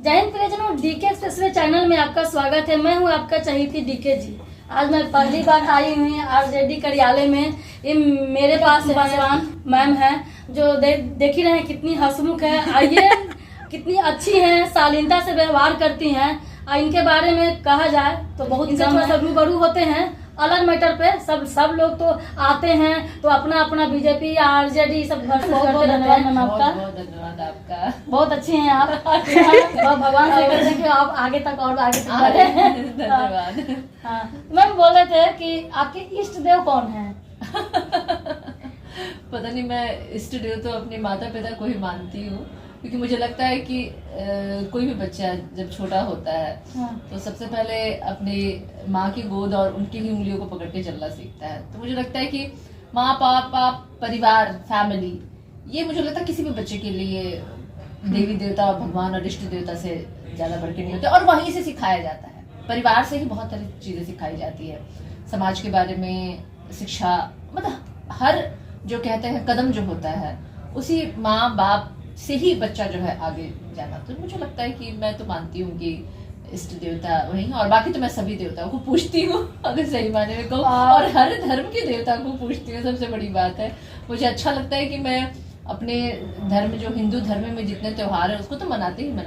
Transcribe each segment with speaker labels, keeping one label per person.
Speaker 1: जय हिंद प्रियजनों, DK express channel में आपका स्वागत है। मैं हूं आपका चहीती डीके जी। आज मैं पहली बार आई हुई आरजेडी कार्यालय में। ये मेरे पास पासवान मैम है जो देख ही रहे हैं कितनी हंसमुख है। आइए, कितनी अच्छी हैं, शालीनता से व्यवहार करती हैं। इनके बारे में कहा जाए तो बहुत रूबरू होते हैं। अलग मैटर पे सब लोग तो आते हैं तो अपना अपना बीजेपी या आरजेडी सब घर से करते रहते हैं। मैम आपका
Speaker 2: बहुत धन्यवाद आपका।
Speaker 1: बहुत अच्छी हैं आप। भगवान से कहते हैं कि आप आगे तक और आगे तक बढ़े।
Speaker 2: धन्यवाद।
Speaker 1: हाँ, मैम बोल रहे थे कि आपके इष्ट देव कौन है?
Speaker 2: पता नहीं, मैं इष्ट देव तो अपने माता पिता को ही मानती हूँ, क्योंकि मुझे लगता है कि कोई भी बच्चा जब छोटा होता है तो सबसे पहले अपनी माँ की गोद और उनकी ही उंगलियों को पकड़ के चलना सीखता है। तो मुझे लगता है कि माँ पापा परिवार फैमिली, ये मुझे लगता है किसी भी बच्चे के लिए देवी देवता और भगवान और इष्ट देवता से ज्यादा बढ़ के नहीं होते, और वहीं से सिखाया जाता है। परिवार से ही बहुत सारी चीजें सिखाई जाती है, समाज के बारे में शिक्षा, मतलब हर जो कहते हैं कदम जो होता है उसी माँ बाप से ही बच्चा जो है आगे जाना। तो मुझे लगता है कि मैं तो मानती हूँ कि इष्ट देवता वही है, और बाकी तो मैं सभी देवताओं को पूछती हूँ अगर सही मायने में कहूँ, और हर धर्म के देवता को पूछती हूँ। सबसे बड़ी बात है, मुझे अच्छा लगता है कि मैं अपने धर्म, जो हिंदू धर्म में जितने त्योहार है उसको तो मनाती हूँ।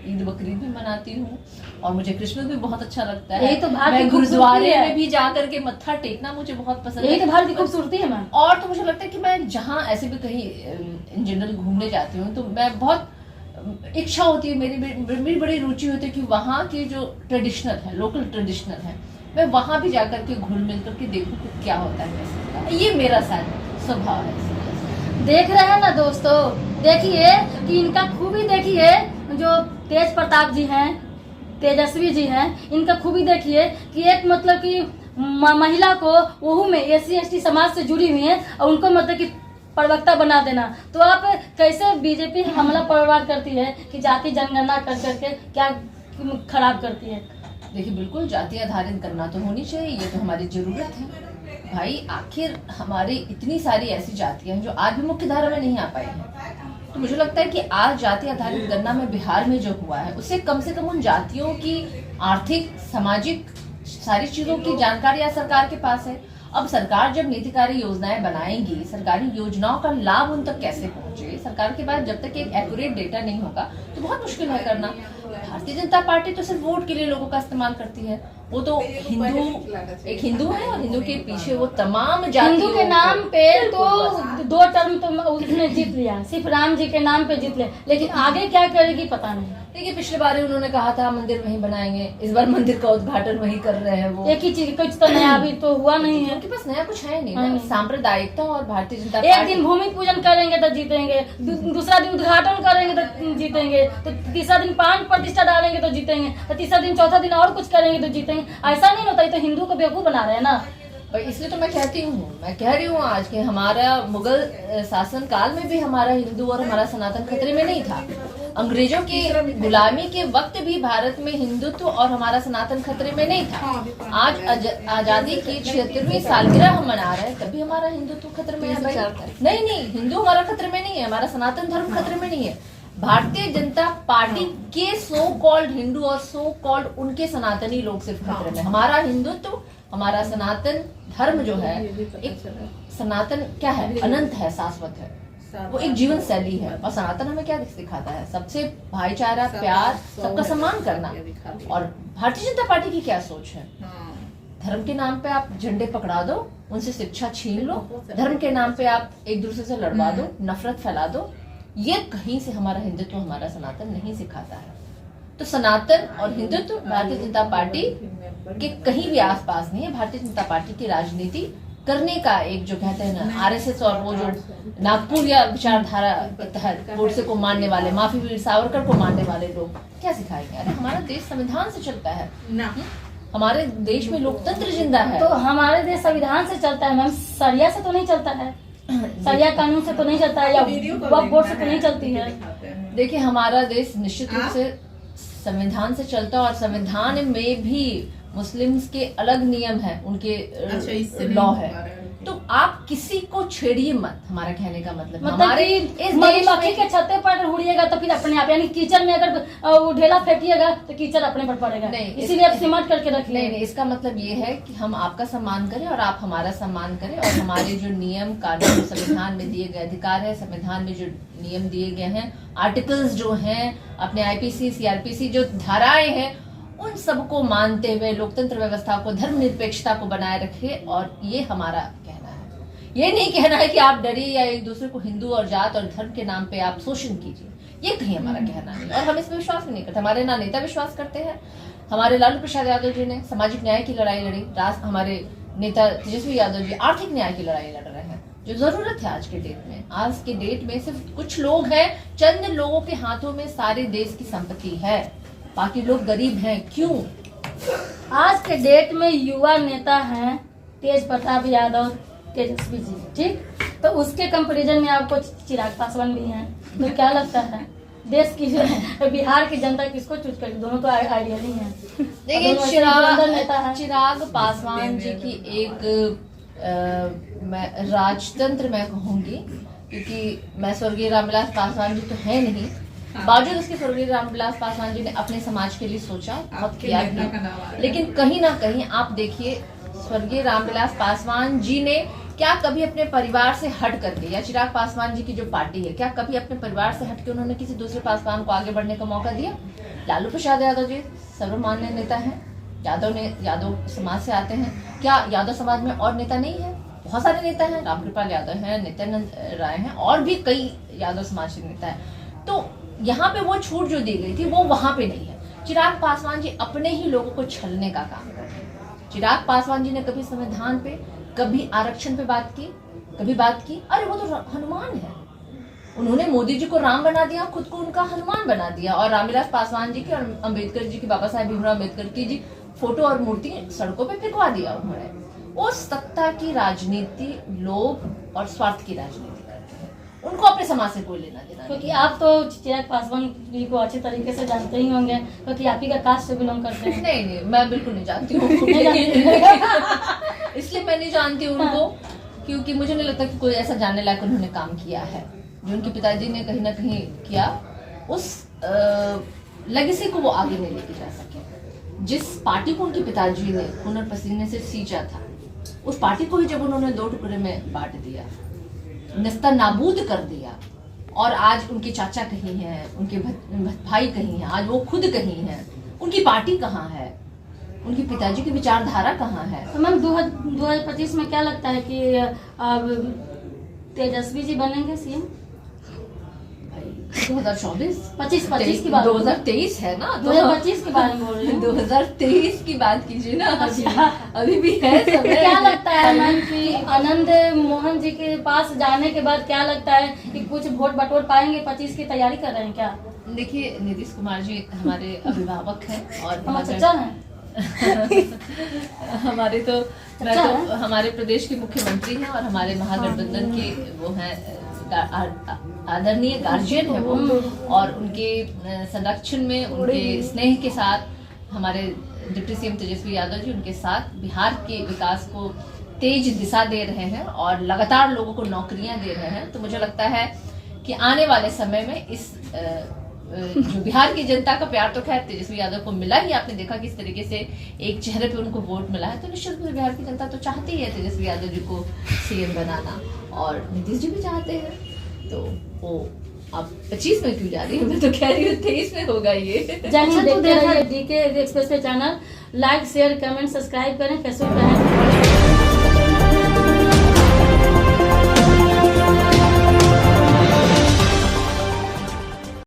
Speaker 2: ईद बकरीद भी मनाती हूँ, और मुझे क्रिसमस भी बहुत अच्छा लगता है।
Speaker 1: यही तो भारत
Speaker 2: मैं
Speaker 1: की
Speaker 2: गुरुद्वारे में भी जाकर के मत्था टेकना मुझे बहुत पसंद है।
Speaker 1: यही तो भारत की खूबसूरती है मैम।
Speaker 2: और तो मुझे लगता है कि मैं जहाँ ऐसे भी कहीं इन जनरल घूमने जाती हूँ तो मैं बहुत इच्छा होती है, मेरी बड़ी रुचि होती है कि वहाँ के जो ट्रेडिशनल है, लोकल ट्रेडिशनल है, मैं वहाँ भी जाकर के घुल मिल करके देखूँ कि क्या होता है। ये मेरा स्वभाव है।
Speaker 1: देख रहे हैं ना दोस्तों, देखिए कि इनका खूबी देखिए। जो तेज प्रताप जी हैं, तेजस्वी जी हैं, इनका खूबी देखिए कि एक मतलब कि महिला को वहू में SC/ST समाज से जुड़ी हुई है और उनको मतलब कि प्रवक्ता बना देना। तो आप कैसे बीजेपी हमला परिवार करती है कि जाति जनगणना कर करके क्या खराब करती है?
Speaker 2: देखिए, बिल्कुल जाति आधारित करना तो होनी चाहिए, ये तो हमारी जरूरत है भाई। आखिर हमारी इतनी सारी ऐसी जातियां हैं जो आज भी मुख्य धारा में नहीं आ पाई हैं। तो मुझे लगता है कि आज जाति आधारित गणना में बिहार में जो हुआ है उससे कम से कम उन जातियों की आर्थिक सामाजिक सारी चीजों की जानकारी आज सरकार के पास है। अब सरकार जब नीतिकारी योजनाएं बनाएंगी, सरकारी योजनाओं का लाभ उन तक कैसे पहुंचे, सरकार के पास जब तक एक एक्यूरेट डेटा नहीं होगा तो बहुत मुश्किल है करना। भारतीय जनता पार्टी तो सिर्फ वोट के लिए लोगों का इस्तेमाल करती है। वो तो एक हिंदू है, और हिंदू के पीछे वो तमाम जातियों,
Speaker 1: हिंदू के नाम पे तो 2 टर्म तो उसने जीत लिया, सिर्फ राम जी के नाम पे जीत लिया, लेकिन आगे क्या करेगी पता नहीं।
Speaker 2: देखिए, पिछले बार उन्होंने कहा था मंदिर वहीं बनाएंगे, इस बार मंदिर का उद्घाटन वहीं कर रहे हैं। वो
Speaker 1: एक ही चीज, कुछ तो नया अभी तो हुआ नहीं है।
Speaker 2: उनके पास नया कुछ है नहीं। सांप्रदायिकता और भारतीय जनता
Speaker 1: एक दिन भूमि पूजन करेंगे तो जीतेंगे, दूसरा दिन उद्घाटन करेंगे तो जीतेंगे, तो तीसरा दिन प्राण प्रतिष्ठा डालेंगे तो जीतेंगे, तो तीसरा दिन चौथा दिन और कुछ करेंगे तो जीतेंगे। ऐसा नहीं होता, ये तो हिंदू को बेवकूफ बना रहे हैं ना।
Speaker 2: इसलिए तो मैं कह रही हूँ आज के हमारा मुगल शासन काल में भी हमारा हिंदू और हमारा सनातन खतरे में नहीं था। अंग्रेजों की गुलामी के वक्त भी भारत में हिंदुत्व और हमारा सनातन खतरे में नहीं था। आज आजादी की 76वीं सालगिरह हम मना रहे हैं, तभी हमारा हिंदुत्व खतरे में है। नहीं, हिंदू हमारा खतरे में नहीं है, हमारा सनातन धर्म खतरे में नहीं है। भारतीय जनता पार्टी के सो कॉल्ड हिंदू और सो कॉल्ड उनके सनातनी लोग सिर्फ खतरे में। हमारा हिंदुत्व, हमारा सनातन धर्म जो है, एक सनातन क्या है, अनंत है, शाश्वत है, वो एक जीवन शैली है। और सनातन हमें क्या सिखाता है? सबसे भाईचारा, प्यार, सबका सम्मान करना। और भारतीय जनता पार्टी की क्या सोच है? धर्म के नाम पे आप झंडे पकड़ा दो, उनसे शिक्षा छीन लो, धर्म के नाम पे आप एक दूसरे से लड़वा दो, नफरत फैला दो। ये कहीं से हमारा हिंदुत्व, हमारा सनातन नहीं सिखाता है। तो सनातन और हिंदुत्व भारतीय जनता पार्टी के कहीं भी आसपास नहीं है। भारतीय जनता पार्टी की राजनीति करने का एक जो कहते हैं ना RSS और वो जो नागपुर या विचारधारा के तहत गोडसे को मारने वाले, माफी वीर सावरकर को मारने वाले लोग क्या सिखाएंगे? अरे हमारा देश संविधान से चलता है, हमारे देश में लोकतंत्र जिंदा है।
Speaker 1: तो हमारे देश संविधान से चलता है मैम, सरिया से तो नहीं चलता है, सरिया कानून से तो नहीं चलता है, या वक्फ बोर्ड से तो नहीं चलती है।
Speaker 2: देखिए, हमारा देश निश्चित रूप से संविधान से चलता है, और संविधान में भी मुस्लिम्स के अलग नियम है, उनके लॉ है। तो आप किसी को छेड़िए मत, हमारा कहने का मतलब
Speaker 1: मतलब
Speaker 2: हमारे
Speaker 1: कि
Speaker 2: इस देश
Speaker 1: मधुमक्खी
Speaker 2: में
Speaker 1: के छत्ते पर उड़िएगा तो फिर अपने आप, यानी कीचड़ में अगर वो ढेला फेंकिएगा तो कीचड़ अपने पर पड़ेगा।
Speaker 2: नहीं,
Speaker 1: इसीलिए आप सिमट करके रखिए।
Speaker 2: नहीं, इसका मतलब ये है कि हम आपका सम्मान करें और आप हमारा सम्मान करें, और हमारे जो नियम कानून संविधान में दिए गए अधिकार है, संविधान में जो नियम दिए गए हैं, आर्टिकल्स जो हैं, अपने आईपीसी सीआरपीसी जो धाराएं हैं, उन सबको मानते हुए लोकतंत्र व्यवस्था को, धर्मनिरपेक्षता को बनाए रखे। और ये हमारा कहना है, ये नहीं कहना है कि आप डरिए या एक दूसरे को हिंदू और जात और धर्म के नाम पे आप शोषण कीजिए, ये कहीं हमारा कहना नहीं। और हम इसमें विश्वास भी नहीं करते, हमारे ना नेता विश्वास करते हैं। हमारे लालू प्रसाद यादव जी ने सामाजिक न्याय की लड़ाई लड़ी, हमारे नेता तेजस्वी यादव जी आर्थिक न्याय की लड़ाई लड़ रहे हैं, जो जरूरत है आज के डेट में। आज के डेट में सिर्फ कुछ लोग हैं, चंद लोगों के हाथों में सारे देश की संपत्ति है, बाकी लोग गरीब हैं। क्यों?
Speaker 1: आज के डेट में युवा नेता हैं तेज प्रताप यादव, तेजस्वी जी, ठीक। तो उसके कंपैरिजन में आपको चिराग पासवान भी हैं, तो क्या लगता है देश की बिहार की जनता किसको चूज करेगी? दोनों तो आइडियल ही हैं।
Speaker 2: देखिए,
Speaker 1: नेता
Speaker 2: चिराग पासवान जी की एक मैं राजतंत्र में कहूंगी, क्योंकि मैं स्वर्गीय रामविलास पासवान जी तो है नहीं, बावजूद उसके स्वर्गीय रामविलास पासवान जी ने अपने समाज के लिए सोचा, बहुत किया भी। लेकिन कहीं ना कहीं आप देखिए, स्वर्गीय रामविलास पासवान जी ने क्या कभी अपने परिवार से हट करके, या चिराग पासवान जी की जो पार्टी है, क्या कभी अपने परिवार से हट के उन्होंने किसी दूसरे पासवान को आगे बढ़ने का मौका दिया? लालू प्रसाद यादव जी सर्वमान्य नेता हैं, यादव समाज से आते हैं। क्या यादव समाज में और नेता नहीं है? बहुत सारे नेता हैं, रामकृपाल यादव हैं, नित्यानंद राय हैं, और भी कई यादव समाज के नेता हैं। तो यहाँ पे वो छूट जो दी गई थी वो वहां पे नहीं है। चिराग पासवान जी अपने ही लोगों को छलने का काम कर रहे हैं। चिराग पासवान जी ने कभी संविधान पे, कभी आरक्षण पे बात की, कभी बात की? अरे वो तो हनुमान है, उन्होंने मोदी जी को राम बना दिया, खुद को उनका हनुमान बना दिया। और रामविलास पासवान जी की और अम्बेडकर जी की, बाबा साहेब भीमराव अम्बेडकर की जी फोटो और मूर्ति सड़कों पे फेंकवा दिया उन्होंने। वो सत्ता की राजनीति, लोभ और स्वार्थ की राजनीति करते हैं, उनको अपने समाज से कोई लेना देना।
Speaker 1: क्योंकि आप तो चिराग पासवान जी को अच्छे तरीके से जानते ही होंगे, क्योंकि आप ही का कास्ट से बिलोंग करते हैं।
Speaker 2: नहीं, मैं बिल्कुल नहीं जानती हूँ इसलिए मैं नहीं जानती हूँ उनको, क्योंकि मुझे नहीं लगता कि कोई ऐसा जानने लायक उन्होंने काम किया है जो उनके पिताजी ने कहीं ना कहीं किया। उस लेगेसी को वो आगे नहीं लेके जा सके। जिस पार्टी को उनके पिताजी ने हुनर पसीने से सींचा था, उस पार्टी को ही जब उन्होंने 2 टुकड़े में बांट दिया, निस्ता नाबूद कर दिया, और आज उनके चाचा कहीं हैं, उनके भाई कहीं हैं, आज वो खुद कहीं हैं, उनकी पार्टी कहाँ है, उनके पिताजी की विचारधारा कहाँ है?
Speaker 1: तो मैम 2025 में क्या लगता है कि अब तेजस्वी जी बनेंगे सीएम?
Speaker 2: 2024
Speaker 1: की बात,
Speaker 2: 2023 है ना,
Speaker 1: 2025 के बारे में बोल रही हूँ।
Speaker 2: 2023 की बात कीजिए ना,
Speaker 1: अच्छा।
Speaker 2: अभी भी है समय।
Speaker 1: क्या लगता है मैम कि आनंद मोहन जी के पास जाने के बाद क्या लगता है कि कुछ वोट बटोर पाएंगे? 25 की तैयारी कर रहे हैं क्या?
Speaker 2: देखिए, नीतीश कुमार जी हमारे अभिभावक हैं और
Speaker 1: हमारे चचा हैं
Speaker 2: हमारे तो हमारे प्रदेश के मुख्यमंत्री हैं और हमारे महागठबंधन के वो हैं, आदरणीय गार्जियन है वो, और उनके संरक्षण में, उनके स्नेह के साथ हमारे डिप्टी सीएम तेजस्वी यादव जी उनके साथ बिहार के विकास को तेज दिशा दे रहे हैं और लगातार लोगों को नौकरियां दे रहे हैं। तो मुझे लगता है कि आने वाले समय में इस जो बिहार की जनता का प्यार तो खैर तेजस्वी यादव को मिला ही, आपने देखा किस तरीके से एक चेहरे पे उनको वोट मिला है, तो निश्चित रूप से बिहार की जनता तो चाहती है तेजस्वी यादव जी को सीएम बनाना, और नीतीश जी भी चाहते हैं। तो वो अब 25 में क्यों जा रही है, मैं तो कह रही हूँ 23 में होगा ये।
Speaker 1: देखते रहिए डीके एक्सप्रेस पे channel, like share comment subscribe करें, फेसबुक पे